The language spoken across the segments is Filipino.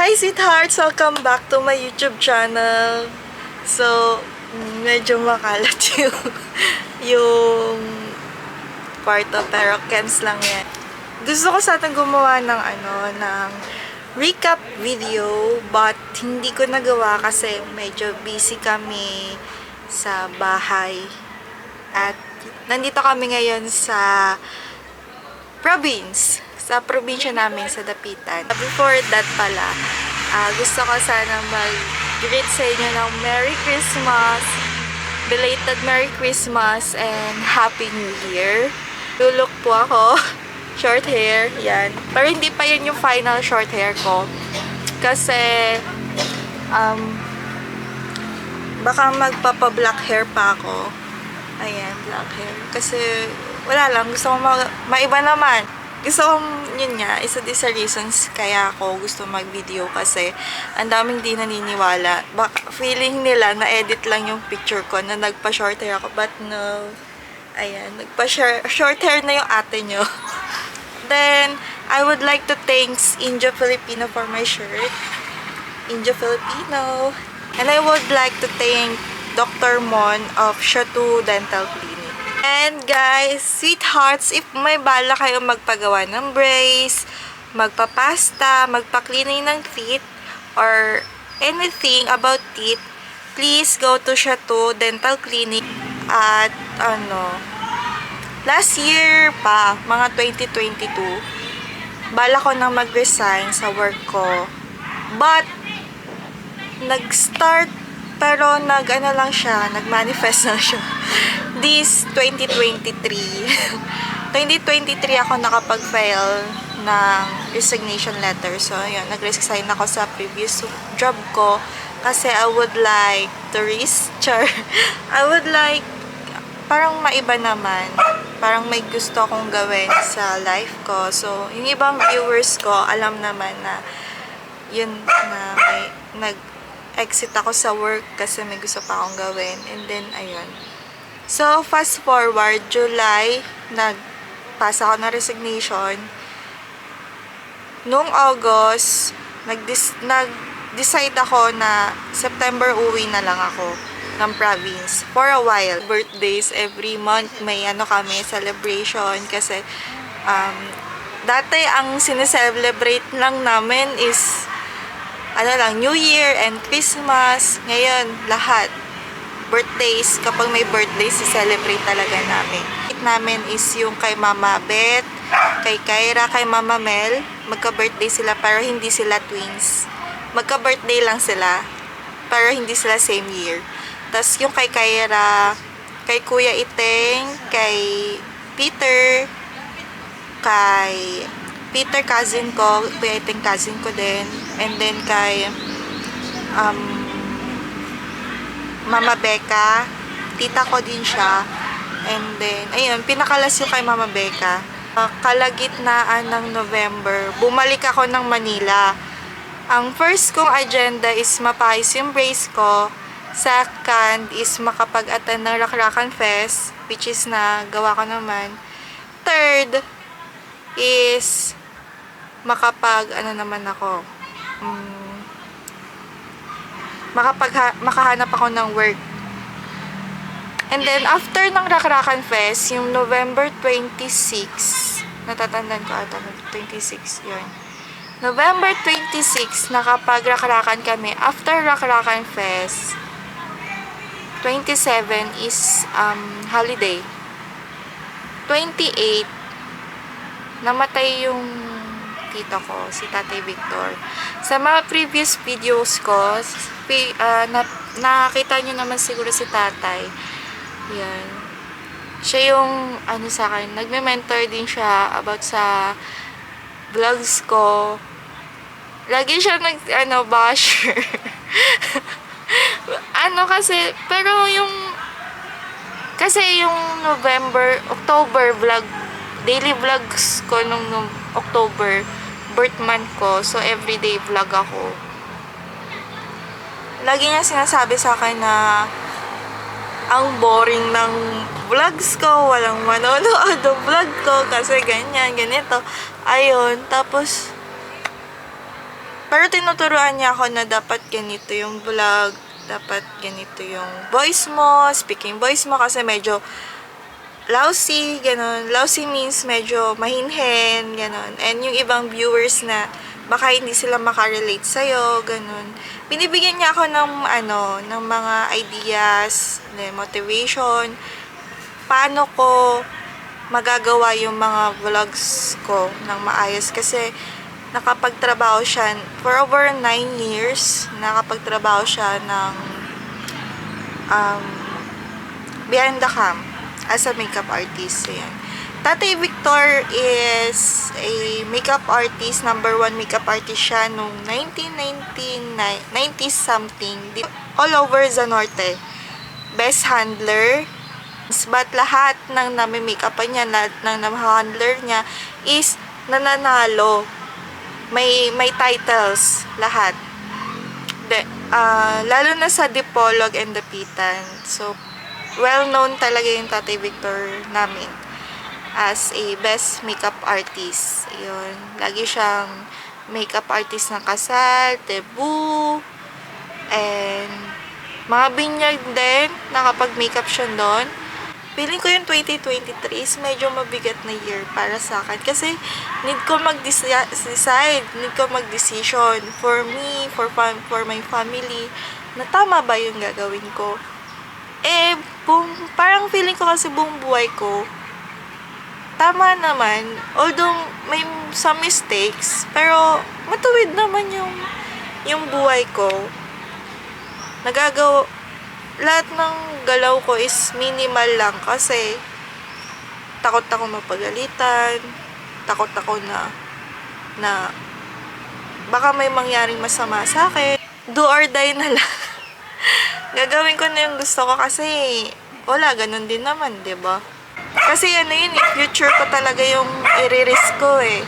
Hi sweethearts! Welcome back to my YouTube channel. So, medyo makalat yung kwarto pero kems lang yan. Gusto ko sana gumawa ng recap video but hindi ko nagawa kasi medyo busy kami sa bahay. At nandito kami ngayon sa sa probinsya namin sa Dapitan. Before that pala, gusto ko sana mag-greet sa inyo ng Merry Christmas, belated Merry Christmas and Happy New Year. Lulok po ako, short hair, yan. Pero hindi pa yun yung final short hair ko. Kasi, baka magpapa-black hair pa ako. Ayan, black hair. Kasi, wala lang, gusto ko maiba naman. Gusto kong, yun nga, isa din sa reasons kaya ako gusto mag-video kasi ang daming di naniniwala. Baka feeling nila na edit lang yung picture ko na nagpa-short hair ako. But no, ayan, nagpa-short hair na yung ate nyo. Then, I would like to thank Indio Filipino for my shirt. Indio Filipino. And I would like to thank Dr. Mon of Chateau Dental Clinic. And guys, sweethearts, if may bala kayo magpagawa ng brace, magpapasta, magpa-cleaning ng teeth, or anything about teeth, please go to Chateau Dental Clinic at last year pa, mga 2022, bala ko nang mag-resign sa work ko. But, nag-start, pero nag-manifest lang siya. This 2023. 2023 ako nakapag-file ng resignation letter. So, yun, nag-resign ako sa previous job ko kasi I would like to I would like parang maiba naman. Parang may gusto akong gawin sa life ko. So, yung ibang viewers ko, alam naman na yun na may exit ako sa work kasi may gusto pa akong gawin. And then, ayun. So, fast forward, July, nagpasa ako ng resignation. Noong August, nag-decide ako na September uwi na lang ako ng province for a while. Birthdays, every month may kami, celebration kasi dati ang sineselebrate lang namin is New Year and Christmas. Ngayon, lahat. Birthdays, kapag may birthdays, celebrate talaga namin. Namin is yung kay Mama Beth, kay Kyra, kay Mama Mel. Magka-birthday sila pero hindi sila twins. Magka-birthday lang sila pero hindi sila same year. Tapos yung kay Kyra, kay Kuya Iteng, kay Peter, cousin ko, Kuya Iteng cousin ko din. And then kay Mama Becca, tita ko din siya. And then, ayun, pinakalas yung kay Mama Becca. Kalagitnaan ng November, bumalik ako ng Manila. Ang first kong agenda is mapayos yung brace ko. Second is makapag-attend ng Rakrakan Fest, which is gawa ko naman. Third is makahanap ako ng work. And then, after ng Rakrakan Fest, yung November 26, natatandaan ko ata, 26, yun. November 26, nakapag-Rakrakan kami. After Rakrakan Fest, 27 is holiday. 28, namatay yung tito ko, si Tatay Victor. Sa mga previous videos ko, nakakita nyo naman siguro si Tatay. Yan. Siya yung, sa akin, nagme-mentor din siya about sa vlogs ko. Lagi siya basher. Pero kasi yung October vlog, daily vlogs ko nung October, birth month ko. So, everyday vlog ako. Lagi niya sinasabi sa akin na ang boring ng vlogs ko. Walang manonood ng vlog ko kasi ganyan, ganito. Ayun. Tapos, Pero tinuturuan niya ako na dapat ganito yung vlog, dapat ganito yung voice mo, speaking voice mo, kasi medyo lousy, ganun. Lousy means medyo mahinhin, ganun. And yung ibang viewers na baka hindi sila makarelate sa'yo, ganun. Binibigyan niya ako ng, ng mga ideas, motivation, paano ko magagawa yung mga vlogs ko ng maayos. Kasi nakapagtrabaho siya, for over 9 years, nakapagtrabaho siya ng behind the cam as a makeup artist. Ayan. Tatay Victor is a makeup artist, number 1 makeup artist siya noong 90s something, all over Zanorte. Best handler. But lahat ng nami-makeupan niya, lahat ng handler niya is nananalo. May titles, lahat. Lalo na sa Dipolog and Dapitan. So, well-known talaga yung Tatay Victor namin as a best makeup artist. Yun. Lagi siyang makeup artist ng kasal, debut, and mga binyag din. Nakapag-makeup siya doon. Feeling ko yung 2023 is medyo mabigat na year para sa akin. Kasi need ko mag-decide, need ko mag-decision for me, for my family, na tama ba yung gagawin ko. Parang feeling ko kasi buong buhay ko, tama naman. Although may some mistakes, pero matuwid naman yung buhay ko. Lahat ng galaw ko is minimal lang kasi takot ako mapagalitan, takot ako na baka may mangyaring masama sa akin. Do or die na lang. Gagawin ko na yung gusto ko kasi wala, ganun din naman, 'di ba? Kasi future ko talaga yung i-risk ko eh.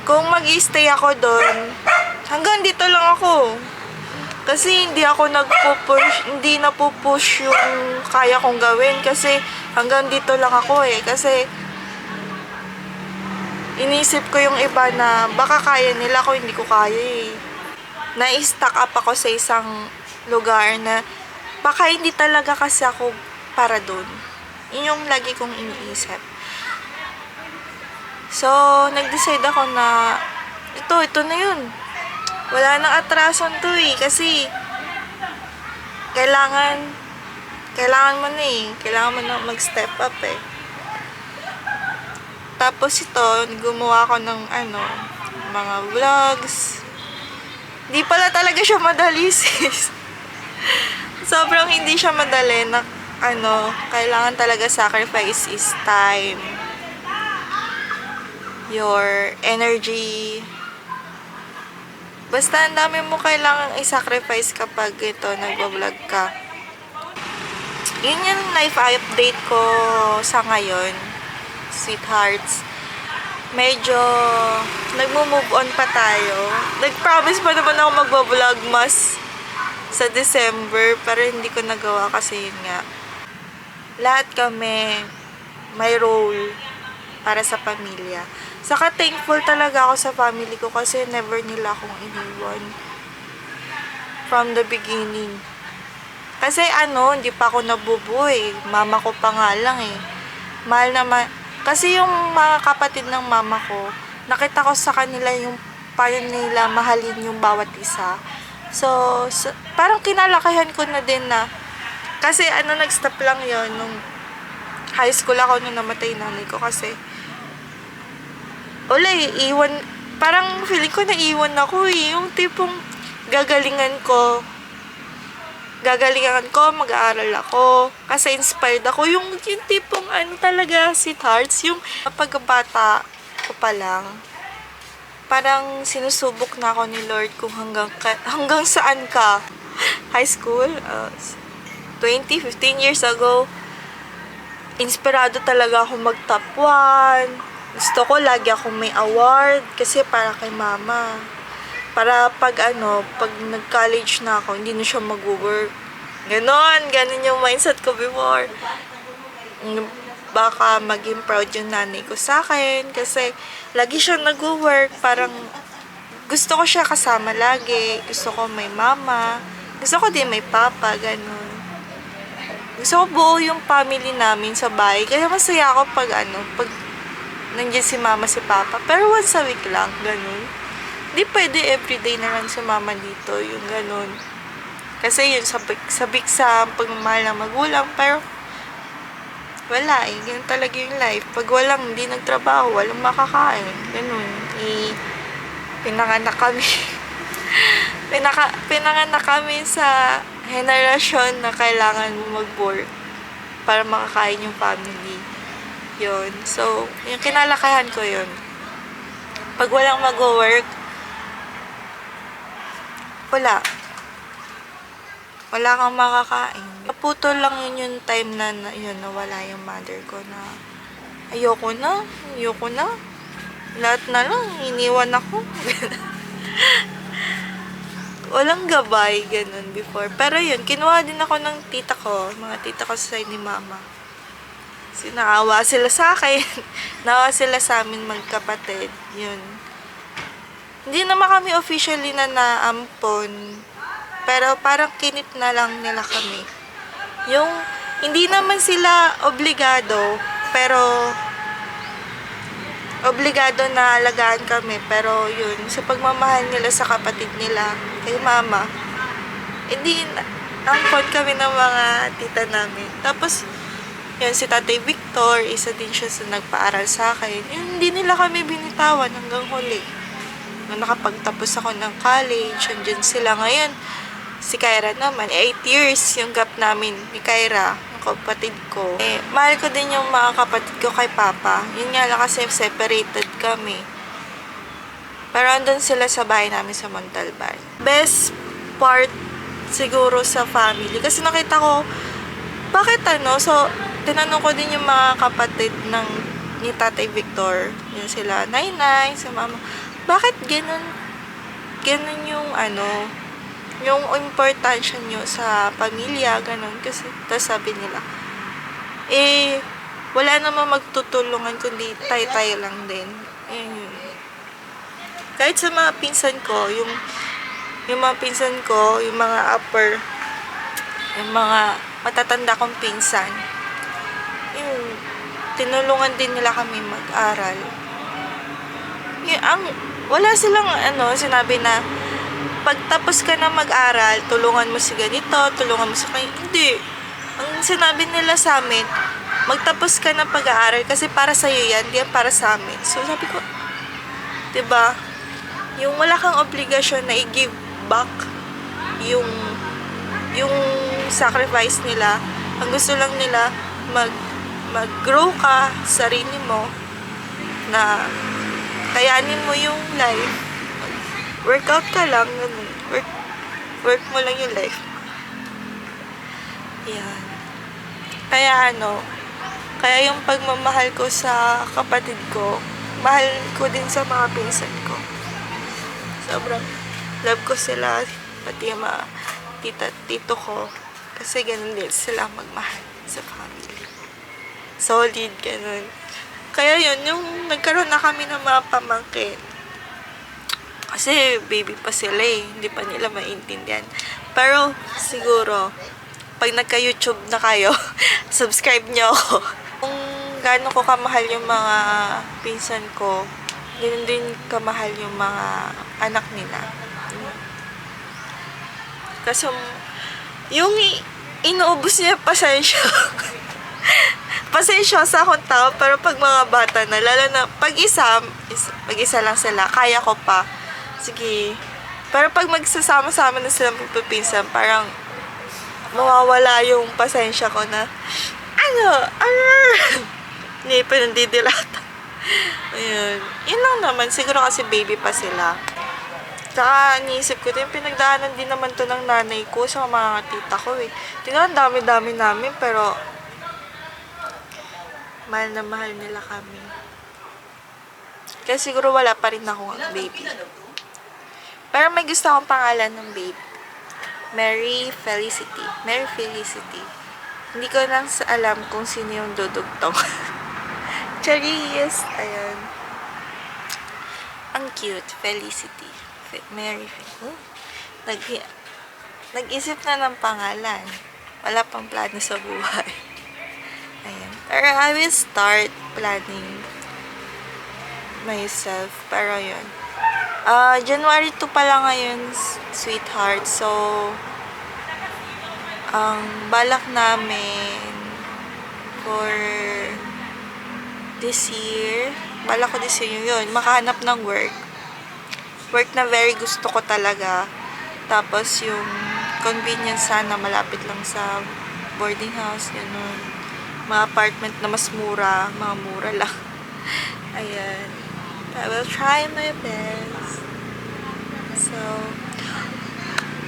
Kung mag-i-stay ako doon, hanggang dito lang ako. Kasi hindi ako hindi napupush yung kaya kong gawin kasi hanggang dito lang ako eh. Kasi inisip ko yung iba na baka kaya nila, ako hindi ko kaya eh. Na-stuck up ako sa isang lugar na baka hindi talaga kasi ako para doon. Yun yung lagi kong iniisip. So, nag-decide ako na ito na yun. Wala nang atrason to eh. Kasi kailangan mo na eh. Kailangan mo na mag-step up eh. Tapos ito, gumawa ako ng mga vlogs. Di pala talaga siya madali, sis. Sobrang hindi siya madali na kailangan talaga sacrifice is time. Your energy. Basta ang dami mo kailangan i-sacrifice kapag nagbablog ka. Yun yung life update ko sa ngayon, sweethearts. Medyo nagmo-move on pa tayo. Nag-promise pa naman ako magbablog mas sa December, pero hindi ko nagawa kasi yun nga. Lahat kami may role para sa pamilya. Saka thankful talaga ako sa family ko kasi never nila akong iniwan from the beginning. Kasi hindi pa ako nabubuhay. Mama ko pa nga lang eh. Mahal naman. Kasi yung mga kapatid ng mama ko, nakita ko sa kanila yung paano nila mahalin yung bawat isa. So parang kinalakihan ko na din na. Kasi nag-stop lang yon nung high school ako nung namatay nanay ko kasi parang feeling ko naiwan ako eh. Yung tipong gagalingan ko, mag-aaral ako. Kasi inspired ako. Yung tipong talaga, sweethearts. Yung pagkabata ko pa lang, parang sinusubok na ako ni Lord kung hanggang saan ka. High school, 15 years ago, inspirado talaga ako mag-top 1. Gusto ko lagi akong may award kasi para kay mama. Para pag nag-college na ako, hindi na siya mag-work. Ganon yung mindset ko before. Baka maging proud yung nanay ko sa akin kasi lagi siya nag-work. Parang gusto ko siya kasama lagi. Gusto ko may mama. Gusto ko din may papa, ganun. Gusto ko buo yung family namin sa bahay. Kaya masaya ako pag nandiyan si mama, si papa. Pero once a week lang, ganun. Hindi pwede everyday na lang si mama dito, yung ganun. Kasi yun, sabik sa pagmamahal ng magulang. Pero wala eh. Ganun talaga yung life. Pag hindi nagtrabaho, walang makakain. Ganun. Pinanganak kami. Pinanganak kami sa henerasyon na kailangan mo mag-work para makakain yung family. Yun. So, yung kinalakahan ko yun. Pag walang mag-work, wala kang makakain. Naputol lang yun yung time na yun, nawala yung mother ko na ayoko na. Lahat na lang, iniwan ako. Walang gabay, ganun before. Pero yun, kinuha din ako ng tita ko, mga tita ko sa side ni mama. Sinaawa sila sa akin. Naawa sila sa amin magkapatid. Yun. Hindi naman kami officially na naampon. Pero parang kinip na lang nila kami. Yung, hindi naman sila obligado, pero obligado na alagaan kami. Pero yun, sa pagmamahal nila sa kapatid nila, kay mama, hindi ampon kami ng mga tita namin. Tapos, yun, si Tatay Victor, isa din siya sa nagpaaral sa akin. Yun, hindi nila kami binitawan hanggang huli. Nung nakapagtapos ako ng college, andyan sila ngayon. Si Kyra naman, 8 years yung gap namin ni Kyra, ang kapatid ko. Mahal ko din yung mga kapatid ko kay Papa. Yun nga lang kasi separated kami. Pero andun sila sa bahay namin sa Montalban. Best part siguro sa family. Kasi nakita ko, bakit So, tinanong ko din yung mga kapatid ni Tatay Victor. Yun sila, Nainay, sa mama. Bakit ganun yung importansya nyo sa pamilya, ganun. Kasi, tapos sabi nila, wala naman magtutulungan kundi tayo lang din. Yun. Kahit sa mga pinsan ko, yung mga pinsan ko, yung mga yung mga matatanda kong pinsan, yung tinulungan din nila kami mag-aral. Wala silang sinabi na pagtapos ka na mag-aral, tulungan mo si ganito, tulungan mo sa kanya. Hindi. Ang sinabi nila sa amin, magtapos ka na pag-aaral kasi para sa'yo yan, hindi yan para sa amin. So sabi ko, diba, yung wala kang obligasyon na i-give back yung sacrifice nila. Ang gusto lang nila, mag-grow ka sa sarili mo na kayanin mo yung life. Workout ka lang, ganun. Work mo lang yung life. Yan. Kaya yung pagmamahal ko sa kapatid ko, mahal ko din sa mga pinsan ko. Sobrang love ko sila, pati yung mga tito ko. Kasi ganun din sila magmahal sa family. Solid, ganun. Kaya yun, yung nagkaroon na kami ng mga pamangkin. Kasi baby pa sila hindi pa nila maintindihan. Pero siguro, pag nagka-YouTube na kayo, subscribe nyo ako. Kung gaano ko kamahal yung mga pinsan ko, ganun din kamahal yung mga anak nila. Kasi yung inuubos niya, pasensya. Pasensyosa akong tao, pero pag mga bata na, lalo na pag isa lang sila, kaya ko pa. Sige. Pero pag magsasama-sama na silang pagpipinsan, parang mawawala yung pasensya ko na, hindi pa nandidilata. Ayun. Yun lang naman. Siguro kasi baby pa sila. Tsaka, niisip ko din, pinagdaanan din naman to ng nanay ko sa mga tita ko eh. Tingnan, dami-dami namin, pero mahal na mahal nila kami. Kaya siguro wala pa rin akong baby. Pero may gusto akong pangalan ng babe. Mary Felicity. Mary Felicity. Hindi ko lang alam kung sino yung dudugtong. Charis! Ayan. Ang cute. Felicity. Mary Faith. Nag, nag-isip na ng pangalan. Wala pang plano sa buhay. Ayan. Pero I will start planning myself. Pero yun. January 2 pa lang ngayon, sweetheart. So, ang balak namin for this year, balak ko this year yun, makahanap ng work. Work na very gusto ko talaga. Tapos yung convenience sana malapit lang sa boarding house, ganun. Mga apartment na mas mura, mga mura lang. Ayan. I will try my best. So,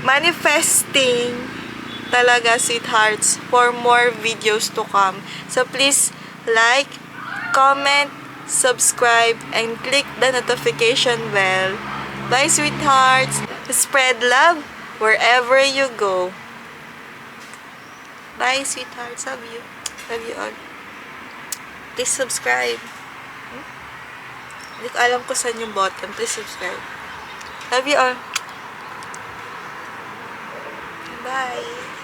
manifesting talaga, sweethearts, for more videos to come. So, please like, comment, subscribe, and click the notification bell. Bye, sweethearts! Spread love wherever you go. Bye, sweethearts. Love you. Love you all. Please subscribe. Hindi ko alam kung saan yung button. Please subscribe. Love you all. Bye.